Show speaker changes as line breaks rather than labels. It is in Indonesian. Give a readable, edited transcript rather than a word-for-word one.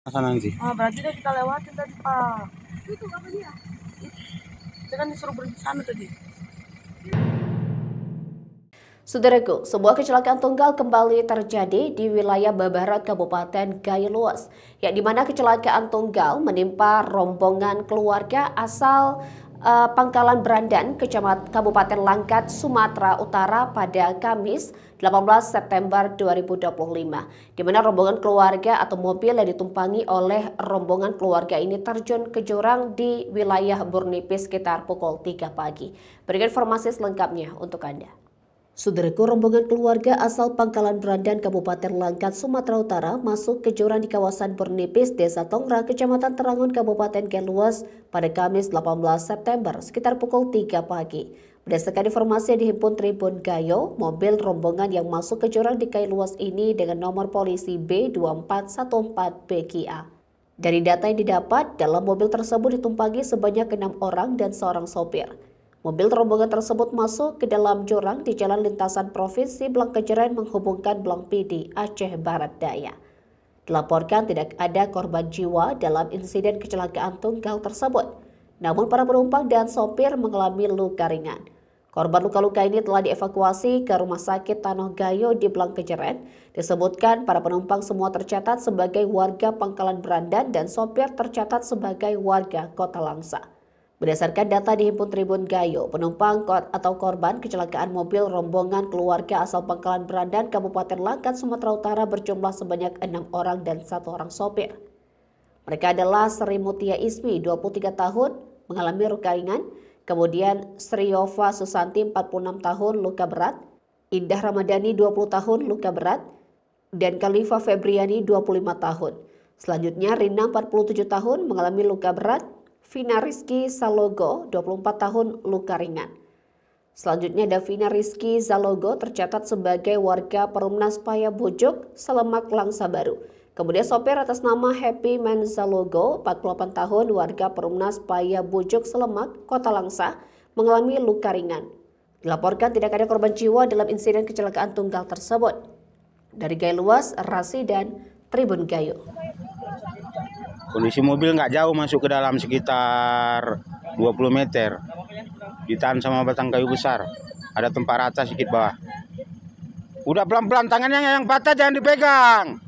Sana nanti.
Ah, berarti udah kita lewatin tadi, Pak. Itu apa dia? Kita kan disuruh berhenti sana tadi.
Saudaraku, sebuah kecelakaan tunggal kembali terjadi di wilayah Babarat Kabupaten Gayo Luas, yang dimana kecelakaan tunggal menimpa rombongan keluarga asal Pangkalan Brandan, Kabupaten Langkat, Sumatera Utara pada Kamis 18 September 2025, di mana rombongan keluarga atau mobil yang ditumpangi oleh rombongan keluarga ini terjun ke jurang di wilayah Burnipis sekitar pukul 3 pagi. Berikan informasi selengkapnya untuk Anda. Saudaraku, rombongan keluarga asal Pangkalan Brandan, Kabupaten Langkat, Sumatera Utara masuk ke jurang di kawasan Burnipis, Desa Tongra, Kecamatan Terangun, Kabupaten Galuas pada Kamis 18 September sekitar pukul 3 pagi. Berdasarkan informasi yang dihimpun Tribun Gayo, mobil rombongan yang masuk ke jurang di Galuas ini dengan nomor polisi B2414BGA. Dari data yang didapat, dalam mobil tersebut ditumpangi sebanyak 6 orang dan seorang sopir. Mobil rombongan tersebut masuk ke dalam jurang di Jalan Lintasan Provinsi Blangkejeren menghubungkan Blangpidi, Aceh Barat Daya. Dilaporkan tidak ada korban jiwa dalam insiden kecelakaan tunggal tersebut. Namun para penumpang dan sopir mengalami luka ringan. Korban luka-luka ini telah dievakuasi ke Rumah Sakit Tanoh Gayo di Blangkejeren. Disebutkan para penumpang semua tercatat sebagai warga Pangkalan Brandan dan sopir tercatat sebagai warga Kota Langsa. Berdasarkan data dihimpun Tribun Gayo, penumpang atau korban kecelakaan mobil rombongan keluarga asal Pangkalan Brandan, Kabupaten Langkat, Sumatera Utara berjumlah sebanyak 6 orang dan 1 orang sopir. Mereka adalah Sri Mutia Ismi, 23 tahun, mengalami luka ringan, kemudian Sri Yova Susanti, 46 tahun, luka berat, Indah Ramadhani, 20 tahun, luka berat, dan Khalifa Febriani, 25 tahun. Selanjutnya Rina, 47 tahun, mengalami luka berat, Vina Rizky Salogo, 24 tahun, luka ringan. Selanjutnya Davina Rizky Zalogo tercatat sebagai warga Perumnas Paya Bojok, Selemak, Langsa Baru. Kemudian sopir atas nama Happy Man Zalogo, 48 tahun, warga Perumnas Paya Bojok, Selemak, Kota Langsa, mengalami luka ringan. Dilaporkan tidak ada korban jiwa dalam insiden kecelakaan tunggal tersebut. Dari Gayo Luas, Rasi dan Tribun Gayo.
Kondisi mobil nggak jauh masuk ke dalam, sekitar 20 meter. Ditahan sama batang kayu besar. Ada tempat rata sedikit bawah. Udah pelan-pelan, tangannya yang patah jangan dipegang.